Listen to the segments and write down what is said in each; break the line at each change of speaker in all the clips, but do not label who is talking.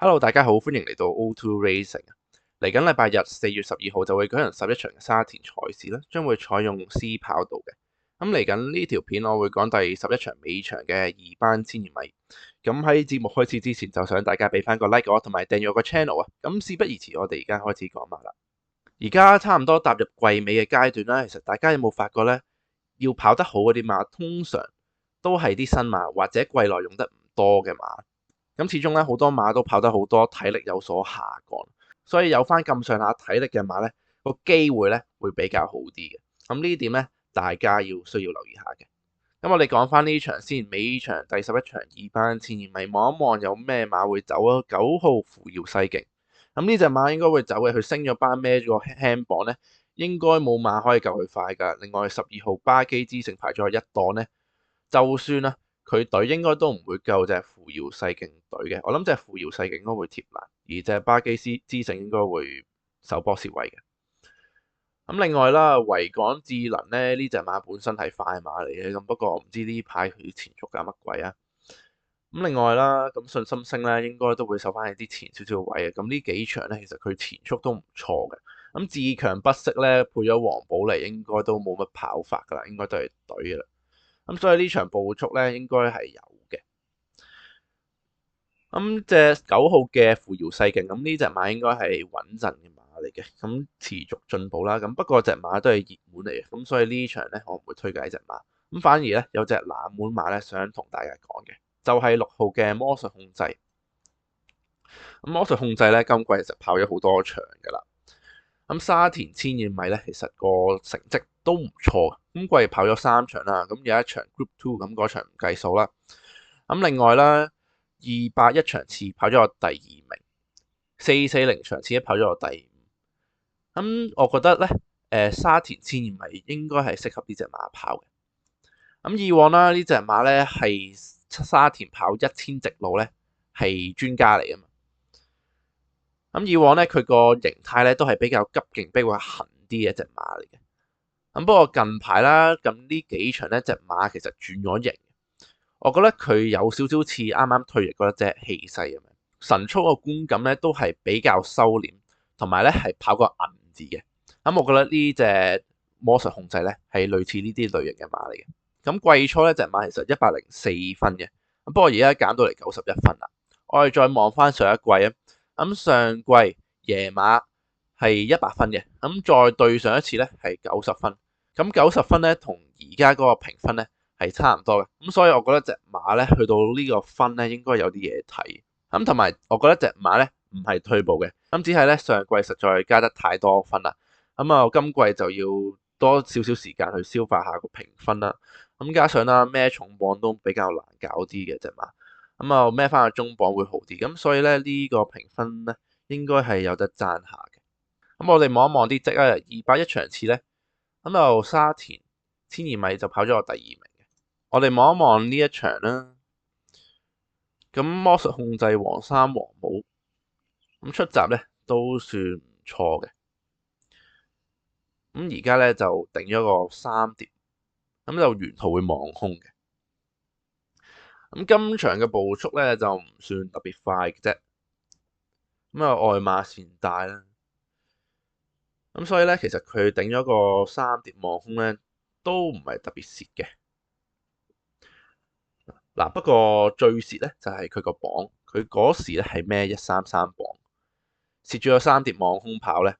Hello，大家好，歡迎嚟到 O2 Racing 啊！嚟緊禮拜日4月12號就會舉行11場嘅沙田賽事啦，將會採用 C 跑道嘅。咁嚟緊呢條片我會講第11場尾場嘅2班千二米。咁喺節目開始之前，就想大家俾翻個 like 我，同埋訂閱我個 channel 啊！咁事不宜遲，我哋而家開始講馬啦。而家差唔多踏入季尾嘅階段啦，其實大家有冇發覺呢？要跑得好嗰啲馬，通常都係啲新馬或者季內用得唔多嘅馬。咁始終咧，好多馬都跑得好多，體力有所下降，所以有翻咁上下體力嘅馬咧，個機會咧會比較好啲嘅。咁呢點咧，大家需要留意下嘅。咁我哋講翻呢場先，尾場第11場2班千二米，望一望有咩馬會走啊？9號扶搖西勁，咁呢隻馬應該會走嘅，佢升咗班孭咗個輕磅咧，應該冇馬可以夠佢快㗎。另外12號巴基之城排咗喺一檔咧，就算啦。佢隊應該都唔會夠隻扶搖世勁隊嘅，我諗隻扶搖世勁應該會貼欄，而隻巴基之城應該會首波蝕位嘅。咁另外啦，維港智能咧呢隻馬本身係快馬嚟嘅，咁不過唔知呢排佢前速搞乜鬼啊？咁另外啦，咁信心星咧應該都會守翻喺啲前少少嘅位嘅，咁呢幾場咧其實佢前速都唔錯嘅。咁自強不息咧配咗黃寶嚟，應該都冇乜跑法㗎啦，應該都係隊㗎啦。咁所以呢場步速咧應該係有嘅。咁隻9號嘅扶搖世勁，咁呢隻馬應該係穩陣嘅馬嚟嘅，咁持續進步啦。咁不過隻馬都係熱門嚟嘅，咁所以呢場咧我唔會推介呢隻馬。咁反而咧有隻冷門馬咧想同大家講嘅，就係6號嘅魔術控制。咁魔術控制咧今季其實跑咗好多場㗎啦。咁沙田千二米咧其實個成績都唔錯，今季跑咗3場啦，咁有一場 Group 2，咁嗰場唔計數啦。咁另外啦，281場次跑咗我第2名，440場次跑咗我第5。咁我覺得咧，沙田千二米應該係適合呢隻馬跑嘅。咁以往啦，呢隻馬咧係沙田跑1000直路咧係專家嚟㗎嘛。咁以往咧佢個形態咧都係比較急勁、比較行啲嘅一隻馬嚟嘅。咁不過近排啦，咁呢幾場咧隻馬其實轉咗型。我覺得佢有少少似啱啱退役嗰隻氣勢咁樣，神速個觀感咧都係比較收斂，同埋咧係跑個銀字嘅。咁我覺得呢隻魔術控制咧係類似呢啲類型嘅馬嚟嘅。咁季初咧隻馬其實104分嘅，不過而家減到嚟91分啦。我哋再望翻上一季啊，咁上季夜馬係100分嘅，咁再對上一次咧係90分。咁90分咧同而家嗰個評分咧係差唔多嘅，咁所以我覺得隻馬咧去到呢個分咧應該有啲嘢睇，咁同埋我覺得隻馬咧唔係退步嘅，咁只係咧上季實在加得太多分啦，咁啊今季就要多少少時間去消化下個評分啦，咁加上啦孭重磅都比較難搞啲嘅隻馬，咁啊孭翻個中磅會好啲，咁所以咧呢個評分咧應該係有得讚下嘅。咁我哋望一望啲積啊，281場次咧，咁就沙田千二米就跑咗我第2名。我哋望一望呢一場啦，咁魔術控制黃衫黃帽，咁出閘咧都算唔錯嘅。咁而家咧就定咗個3碟，咁就沿途會望空嘅。咁今場嘅步速咧就唔算特別快嘅啫，咁啊外馬線大啦，咁所以咧其實佢定咗個3碟望空咧都唔係特別蝕嘅。嗱，不過最蝕咧就係佢個磅，佢嗰時咧係孭133磅，蝕住個3碟望空跑咧，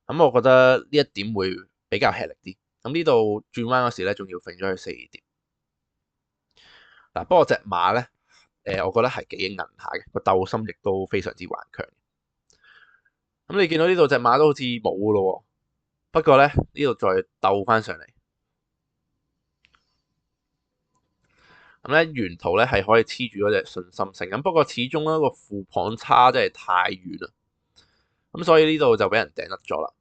咁我覺得呢一點會比較吃力啲。咁呢度轉彎嗰時咧，仲要揈咗去4碟。嗱，不過隻馬咧，我覺得係幾硬下嘅，個鬥心亦都非常之頑強。咁你見到呢度隻馬都好似冇㗎咯喎，不過咧呢度再鬥翻上嚟。咁咧沿途咧係可以黐住嗰隻信心星，咁不過始終咧個負磅差真係太遠啦，咁所以呢度就俾人掟甩咗啦。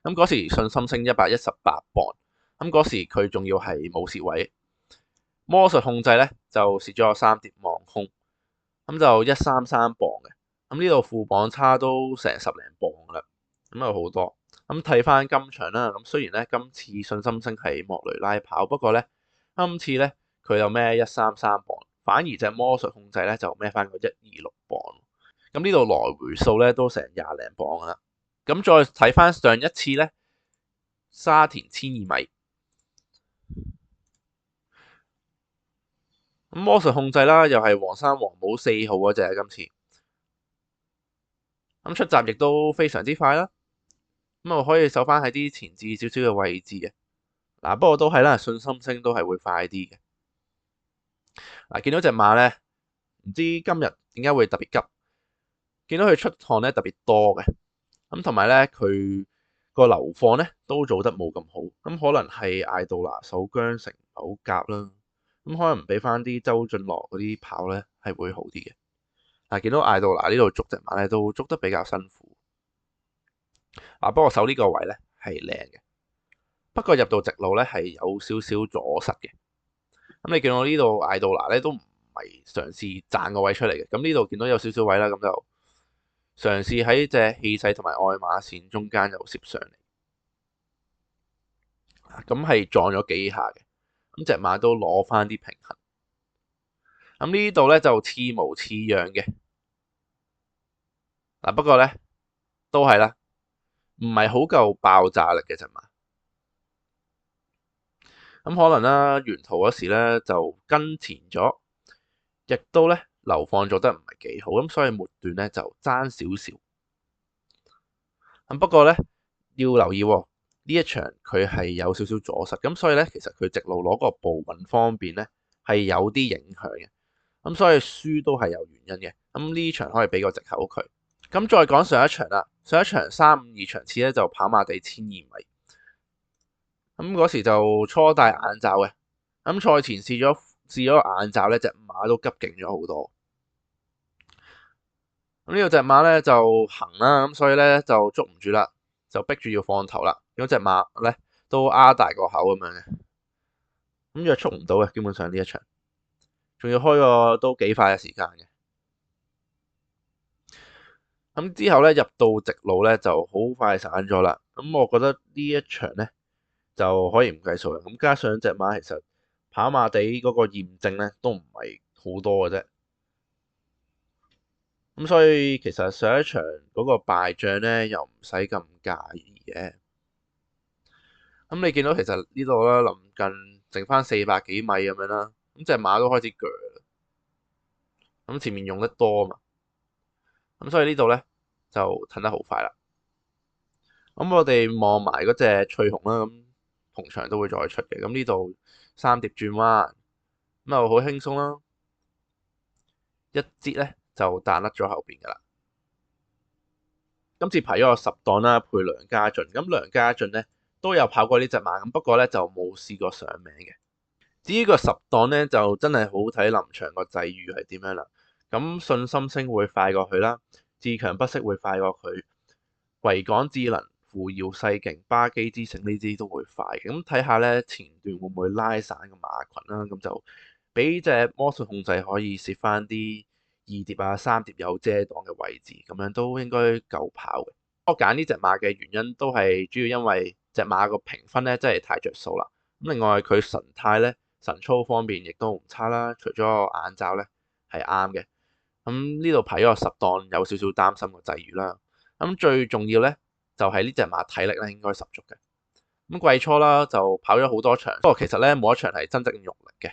咁嗰時信心星118磅，咁嗰時佢仲要係冇蝕位，魔術控制咧就蝕咗個3碟望空，咁就133磅嘅，咁呢度負磅差都成10零磅啦，咁又好多。咁睇翻今場啦，咁雖然咧今次信心星係莫雷拉跑，不過咧今次咧佢有孭133磅，反而隻魔術控制咧就孭翻個126磅。咁呢度來回數咧都成20零磅啦。咁再睇翻上一次咧，沙田1200米。咁魔術控制啦，又係黃山黃帽4號嗰隻今次。咁出閘亦都非常之快啦。咁啊可以守翻喺啲前置少少嘅位置嘅。嗱，不過都係啦，信心升都係會快啲嘅。嗱，見到隻馬咧，唔知今日點解會特別急，見到佢出汗咧特別多嘅。咁同埋咧，佢個流放咧都做得冇咁好，咁可能係艾杜拿手韁繩唔係好夾啦，咁可能俾翻啲周俊樂嗰啲跑咧係會好啲嘅。嗱，見到艾杜拿呢度捉隻馬咧都捉得比較辛苦，不過守呢個位咧係靚嘅，不過入到直路咧係有少少阻塞嘅。咁你見到呢度艾杜拿咧都唔係嘗試賺個位出嚟嘅，咁呢度見到有少少位啦，咁就嘗試喺隻氣勢同埋愛馬線中間又攝上嚟，咁係撞咗幾下嘅，咁隻馬都攞翻啲平衡。咁呢度咧就似模似樣嘅，不過咧都係啦，唔係好夠爆炸力嘅隻馬。咁可能啦，沿途嗰時咧就跟前咗，亦都咧流放做得唔係幾好，咁所以末段咧就爭少少。咁不過咧要留意喎，呢一場佢係有少少阻塞，咁所以咧其實佢直路攞個步穩方面咧係有啲影響嘅，咁所以輸都係有原因嘅。咁呢場可以俾個藉口佢。咁再講上一場啦，上一場352場次咧就跑馬地1200米，咁嗰時就初戴眼罩嘅，咁賽前試咗眼罩咧，隻馬都急勁咗好多。咁呢度隻馬咧就行啦，咁所以咧就捉唔住啦，就逼住要放頭啦。嗰隻馬咧都擘大個口咁樣嘅，咁約束唔到嘅，基本上呢一場，仲要開個都幾快嘅時間嘅。咁之後咧入到直路咧就好快散咗啦。咁我覺得呢一場咧就可以唔計數啦。咁加上隻馬其實跑馬地嗰個驗證咧都唔係好多嘅啫。咁所以其實上一場嗰個敗仗咧又唔使咁介意嘅。咁你見到其實呢度啦，臨近剩翻400幾米咁樣啦，咁隻馬都開始鋸啦。咁前面用得多嘛，咁所以呢度咧就褪得好快啦。咁我哋望埋嗰隻翠紅啦，咁同場都會再出嘅。咁呢度3碟轉彎，咁又好輕鬆啦，一節咧就彈甩咗後邊噶啦。今次排咗個10檔啦，配梁家俊。咁梁家俊咧都有跑過呢隻馬，咁不過咧就冇試過上名嘅。至於個10檔咧，就真係好睇臨場個際遇係點樣啦。咁信心星會快過佢啦，自強不息會快過佢，維港智能、扶搖世勁、巴基之星呢啲都會快嘅。咁睇下咧前段會唔會拉散個馬群啦，咁就俾隻魔術控制可以攝翻啲2碟啊、3碟有遮擋嘅位置，咁樣都應該夠跑嘅。我揀呢隻馬嘅原因都係主要因為隻馬個評分咧真係太着數啦。咁另外佢神態咧、神操方面亦都唔差啦，除咗個眼罩咧係啱嘅。咁呢度排咗個10檔，有少少擔心個際遇啦。咁最重要咧就係呢隻馬體力咧應該十足嘅。咁季初啦就跑咗好多場，不過其實咧冇一場係真正用力嘅。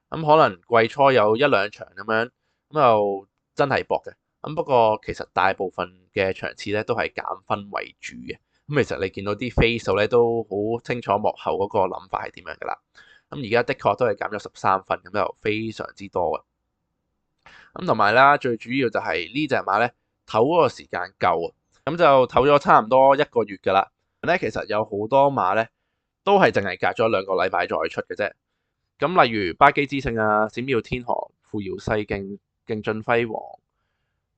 咁可能季初有1、2場咁樣，咁又真係搏嘅。咁不過其實大部分嘅場次咧都係減分為主嘅。咁其實你見到啲飛數咧都好清楚幕後嗰個諗法係點樣㗎啦。咁而家的確都係減咗13分，咁就非常之多嘅。咁同埋啦，最主要就係呢隻馬咧唞嗰個時間夠啊，咁就唞咗差唔多1個月㗎啦。咧其實有好多馬咧都係淨係隔咗2個禮拜再出嘅啫。咁例如巴基之星啊、閃耀天河、扶搖世勁、勁進輝煌、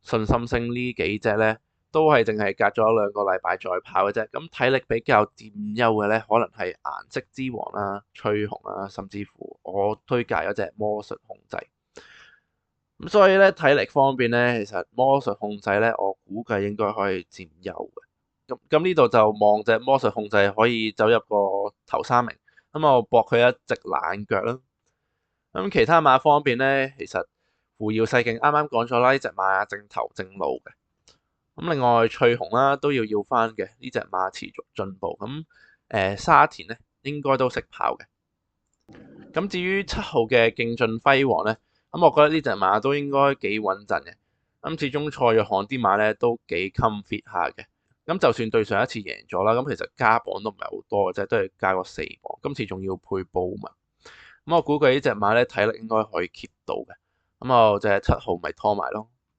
信心星呢幾隻咧，都係淨係隔咗2個禮拜再跑嘅啫。咁體力比較佔優嘅咧，可能係顏色之王啦、翠紅啊，甚至乎我推介嗰隻魔術控制。咁所以咧體力方面咧，其實魔術控制咧，我估計應該可以佔優嘅。咁呢度就望隻魔術控制可以走入個頭3名。咁我搏佢一隻冷腳啦。咁其他馬方面咧，其實扶搖世勁啱啱講咗啦，呢隻馬正頭正路嘅。咁另外翠紅啦都要翻嘅，呢隻馬持續進步。咁沙田咧應該都識跑嘅。咁至於7號嘅競進輝煌咧，咁我覺得呢隻馬都應該幾穩陣嘅。咁始終蔡約翰啲馬咧都幾 comfort 下嘅。咁就算對上一次贏咗啦，咁其實加磅都唔係好多嘅啫，都係加個4磅。今次仲要配布文。咁我估計呢隻馬咧體力應該可以 keep 到嘅。咁我就係7號咪拖埋咯。